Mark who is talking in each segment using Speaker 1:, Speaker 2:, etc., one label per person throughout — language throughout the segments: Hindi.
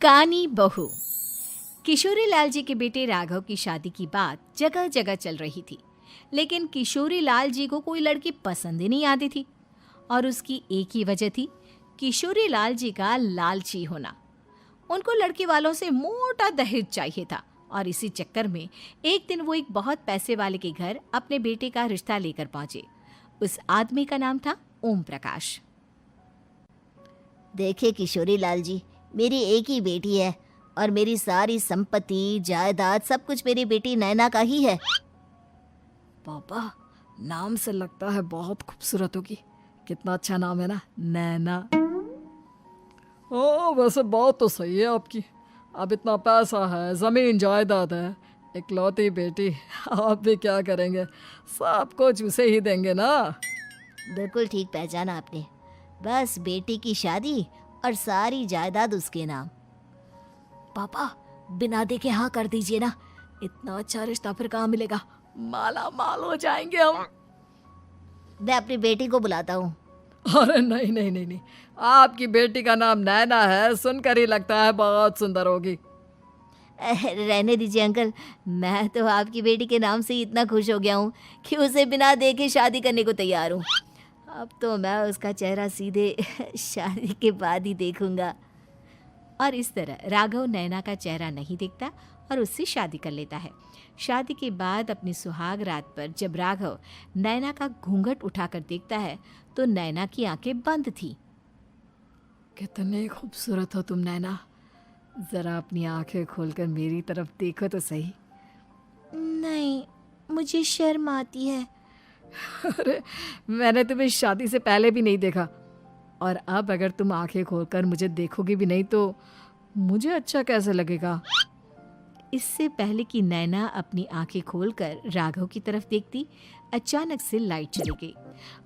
Speaker 1: कानी बहू। किशोरी लाल जी के बेटे राघव की शादी की बात जगह जगह चल रही थी, लेकिन किशोरी लाल जी को कोई लड़की पसंद ही नहीं आती थी। और उसकी एक ही वजह थी, किशोरी लाल जी का लालची होना। उनको लड़की वालों से मोटा दहेज चाहिए था और इसी चक्कर में एक दिन वो एक बहुत पैसे वाले के घर अपने बेटे का रिश्ता लेकर पहुंचे। उस आदमी का नाम था ओम प्रकाश।
Speaker 2: देखिए किशोरी लाल जी, मेरी एक ही बेटी है और मेरी सारी संपत्ति जायदाद सब कुछ मेरी बेटी नैना का ही है।
Speaker 3: पापा, नाम से लगता है बहुत खूबसूरत होगी। कितना अच्छा नाम है ना, नैना। ओ, वैसे बात तो सही है आपकी। अब इतना पैसा है, जमीन जायदाद है, इकलौती बेटी, आप भी क्या करेंगे? सब कुछ उसे ही देंगे ना।
Speaker 2: बिल्कुल ठीक पहचाना आपने। बस बेटी की शादी और सारी जायदाद उसके नाम।
Speaker 3: पापा, बिना देखे हाँ कर दीजिए ना। इतना अच्छा रिश्ता फिर कहाँ मिलेगा? माला माल हो जाएंगे हम।
Speaker 2: मैं अपनी बेटी को बुलाता हूँ।
Speaker 3: अरे नहीं नहीं नहीं नहीं, आपकी बेटी का नाम नैना है, सुनकर ही लगता है बहुत सुंदर होगी।
Speaker 2: रहने दीजिए अंकल, मैं तो आपकी बेटी के नाम से ही इतना खुश हो गया हूँ कि उसे बिना देखे शादी करने को तैयार हूँ। अब तो मैं उसका चेहरा सीधे शादी के बाद ही देखूंगा।
Speaker 1: और इस तरह राघव नैना का चेहरा नहीं देखता और उससे शादी कर लेता है। शादी के बाद अपनी सुहाग रात पर जब राघव नैना का घूंघट उठाकर देखता है तो नैना की आंखें बंद थी।
Speaker 3: कितने खूबसूरत हो तुम नैना, जरा अपनी आंखें खोलकर मेरी तरफ देखो तो सही।
Speaker 2: नहीं, मुझे शर्म आती है।
Speaker 3: अरे, मैंने तुम्हें शादी से पहले भी नहीं देखा, और अब अगर तुम आंखें खोलकर मुझे देखोगी भी नहीं तो मुझे अच्छा कैसे लगेगा?
Speaker 1: इससे पहले कि नैना अपनी आंखें खोलकर राघव की तरफ देखती, अचानक से लाइट चली गई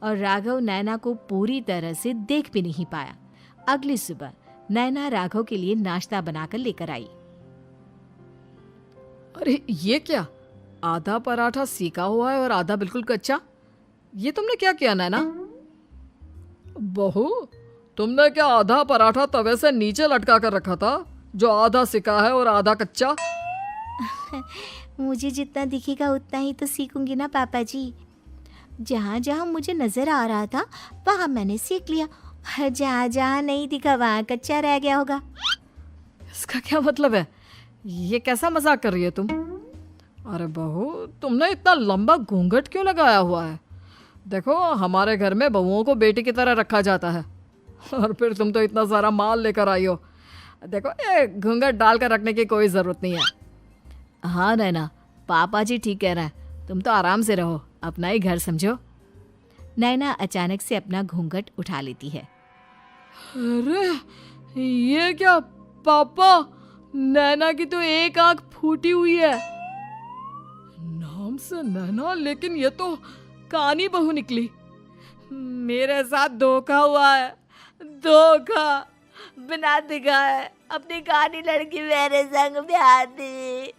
Speaker 1: और राघव नैना को पूरी तरह से देख भी नहीं पाया। अगली सुबह नैना राघव के लिए नाश्ता बनाकर लेकर आई।
Speaker 3: अरे ये क्या, आधा पराठा सेका हुआ है और आधा बिल्कुल कच्चा। ये तुमने क्या किया नैना? बहू, तुमने क्या आधा पराठा तवे से नीचे लटका कर रखा था, जो आधा सिका है और आधा कच्चा?
Speaker 2: मुझे जितना दिखेगा उतना ही तो सीखूंगी ना पापा जी। जहाँ जहाँ मुझे नजर आ रहा था वहाँ मैंने सीख लिया, जहाँ जहाँ नहीं दिखा वहाँ कच्चा रह गया होगा।
Speaker 3: इसका क्या मतलब है? ये कैसा मजाक कर रही है तुम? अरे बहू, तुमने इतना लंबा घूंघट क्यों लगाया हुआ है? देखो, हमारे घर में बहुओं को बेटी की तरह रखा जाता है, और फिर तुम तो इतना सारा माल लेकर आई हो। देखो, ये घूंघट डालकर रखने की कोई ज़रूरत नहीं है। हाँ नैना, पापा जी ठीक कह रहे हैं, तुम तो आराम से रहो, अपना ही घर समझो।
Speaker 1: नैना अचानक से अपना घूंघट उठा लेती है।
Speaker 3: अरे ये क्या पापा, नैना की तो एक आंख फूटी हुई है। नाम से नैना, लेकिन ये तो कानी बहू निकली। मेरे साथ धोखा हुआ है, धोखा।
Speaker 2: बिना दिखाए अपनी कानी लड़की मेरे संग ब्याह दी।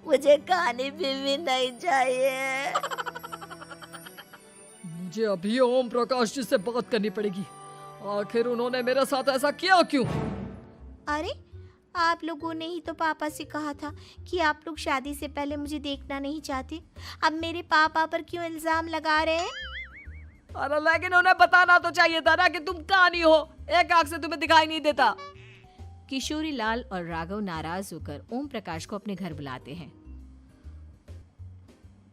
Speaker 2: मुझे कानी बीवी नहीं चाहिए।
Speaker 3: मुझे अभी ओम प्रकाश जी से बात करनी पड़ेगी। आखिर उन्होंने मेरे साथ ऐसा किया क्यों?
Speaker 2: अरे, आप लोगों ने ही तो पापा से कहा था कि आप लोग शादी से पहले मुझे देखना नहीं चाहते। अब मेरे पापा पर क्यों इल्जाम लगा रहे हैं?
Speaker 3: अरे लेकिन उन्हें बताना तो चाहिए था ना कि तुम कानी हो, एक आंख से तुम्हें दिखाई नहीं देता।
Speaker 1: किशोरी लाल और राघव नाराज होकर ओम प्रकाश को अपने घर बुलाते हैं।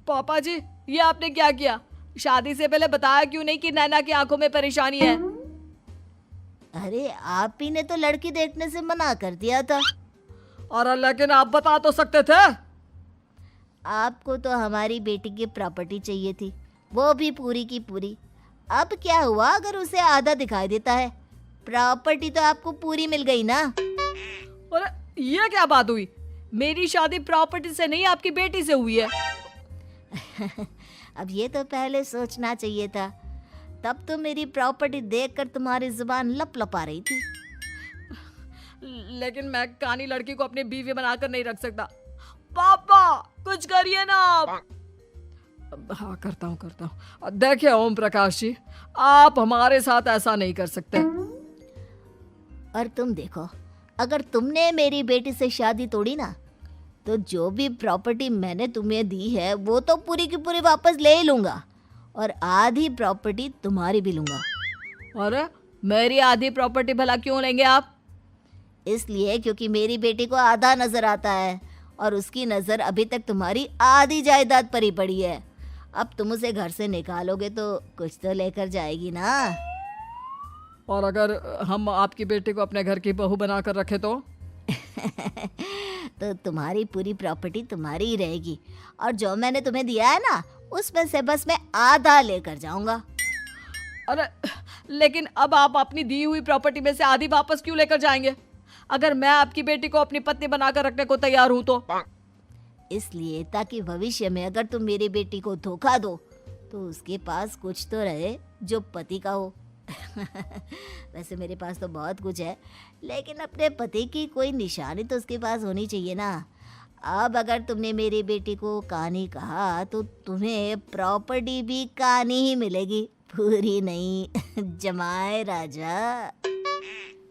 Speaker 3: पापा जी, ये आपने क्या किया? शादी से पहले बताया क्यों नहीं कि नैना की आंखों में परेशानी है?
Speaker 2: अरे, आप ही ने तो लड़की देखने से मना कर दिया था।
Speaker 3: और लेकिन आप बता तो सकते थे।
Speaker 2: आपको तो हमारी बेटी की प्रॉपर्टी चाहिए थी, वो भी पूरी की पूरी। अब क्या हुआ अगर उसे आधा दिखाई देता है? प्रॉपर्टी तो आपको पूरी मिल गई ना।
Speaker 3: अरे ये क्या बात हुई? मेरी शादी प्रॉपर्टी से नहीं, आपकी बेटी से हुई है।
Speaker 2: अब ये तो पहले सोचना चाहिए था, तब तो मेरी प्रॉपर्टी देखकर तुम्हारी जुबान लप लपा रही थी।
Speaker 3: लेकिन मैं कानी लड़की को अपनी बीवी बनाकर नहीं रख सकता। पापा, कुछ करिए ना आप। हाँ, करता हूँ। देखिए ओम प्रकाश जी, आप हमारे साथ ऐसा नहीं कर सकते।
Speaker 2: और तुम देखो, अगर तुमने मेरी बेटी से शादी तोड़ी ना, तो जो भी प्रॉपर्टी मैंने तुम्हें दी है वो तो पूरी की पूरी वापस ले ही लूँगा, और आधी प्रॉपर्टी तुम्हारी भी लूँगा।
Speaker 3: अरे मेरी आधी प्रॉपर्टी भला क्यों लेंगे आप?
Speaker 2: इसलिए क्योंकि मेरी बेटी को आधा नज़र आता है और उसकी नज़र अभी तक तुम्हारी आधी जायदाद पर ही पड़ी है। अब तुम उसे घर से निकालोगे तो कुछ तो लेकर जाएगी ना।
Speaker 3: और अगर हम आपकी बेटी को अपने घर की बहू बनाकर रखे तो?
Speaker 2: तो तुम्हारी पूरी प्रॉपर्टी तुम्हारी ही रहेगी, और जो मैंने तुम्हें दिया है ना, उसमें से बस मैं आधा लेकर जाऊंगा।
Speaker 3: अरे लेकिन अब आप अपनी दी हुई प्रॉपर्टी में से आधी वापस क्यों लेकर जाएंगे? अगर मैं आपकी बेटी को अपनी पत्नी बनाकर रखने को तैयार हूं तो?
Speaker 2: इसलिए ताकि भविष्य में अगर तुम मेरी बेटी को धोखा दो तो उसके पास कुछ तो रहे जो पति का हो। वैसे मेरे पास तो बहुत कुछ है, लेकिन अपने पति की कोई निशानी तो उसके पास होनी चाहिए ना। अब अगर तुमने मेरी बेटी को कहानी कहा तो तुम्हें प्रॉपर्टी भी कहानी ही मिलेगी, पूरी नहीं। जमाए राजा।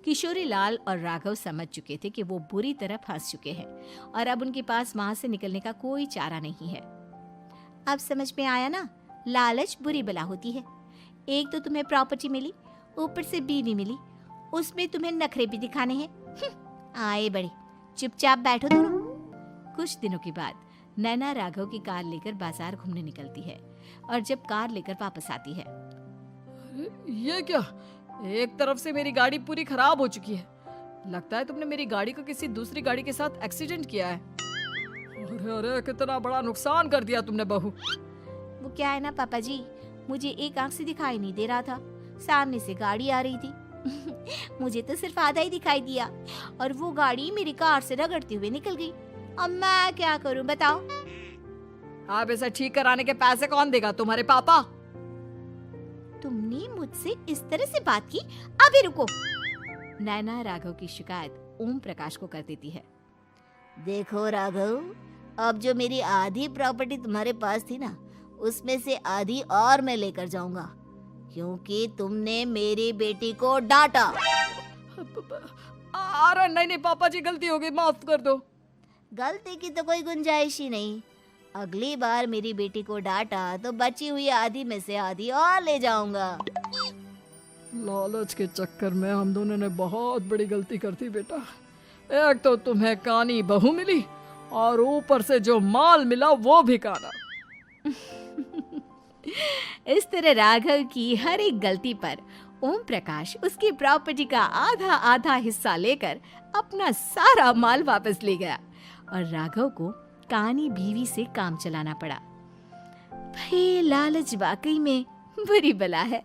Speaker 1: किशोरी लाल और राघव समझ चुके थे कि वो बुरी तरह फंस चुके हैं और अब उनके पास वहां से निकलने का कोई चारा नहीं है। अब समझ में आया ना, लालच बुरी बला होती है। एक तो तुम्हें प्रॉपर्टी मिली, ऊपर से बीवी मिली, उसमें तुम्हें नखरे भी दिखाने हैं। आए बड़े, चुपचाप बैठो दोनों। कुछ दिनों के बाद नैना राघव की कार लेकर बाजार घूमने निकलती है और जब कार लेकर वापस आती है,
Speaker 3: ये क्या? एक तरफ से मेरी गाड़ी पूरी खराब हो चुकी है। लगता है तुमने मेरी गाड़ी को किसी दूसरी गाड़ी के साथ एक्सीडेंट किया है। अरे अरे कितना बड़ा नुकसान कर दिया तुमने बहू।
Speaker 1: वो क्या है ना पापा जी, मुझे एक आंख से दिखाई नहीं दे रहा था, सामने से गाड़ी आ रही थी। मुझे तो सिर्फ आधा ही दिखाई दिया और वो गाड़ी मेरी कार से रगड़ते हुए निकल गई। अब मैं क्या करूं बताओ?
Speaker 3: आप इसे ठीक कराने के पैसे कौन देगा? तुम्हारे पापा।
Speaker 1: तुमने मुझसे इस तरह से बात की? अभी रुको। नैना राघव की शिकायत ओम प्रकाश को कर देती है।
Speaker 2: देखो राघव, अब जो मेरी आधी प्रॉपर्टी तुम्हारे पास थी ना, उसमें से आधी और मैं लेकर जाऊंगा, क्योंकि तुमने मेरी बेटी को डांटा।
Speaker 3: अरे नहीं नहीं पापा जी, गलती हो गई, माफ कर दो।
Speaker 2: गलती की तो कोई गुंजाइश ही नहीं। अगली बार मेरी बेटी को डांटा तो बची हुई आधी में से आधी और ले जाऊंगा।
Speaker 3: लालच के चक्कर में हम दोनों ने बहुत बड़ी गलती कर दी बेटा। एक तो तुम्हें कानी बहू मिली और ऊपर से जो माल मिला वो भी काना।
Speaker 1: इस तरह राघव की हर एक गलती पर ओम प्रकाश उसकी प्रॉपर्टी का आधा आधा हिस्सा लेकर अपना सारा माल वापस ले गया और राघव को कानी बीवी से काम चलाना पड़ा। भाई लालच वाकई में बुरी बला है।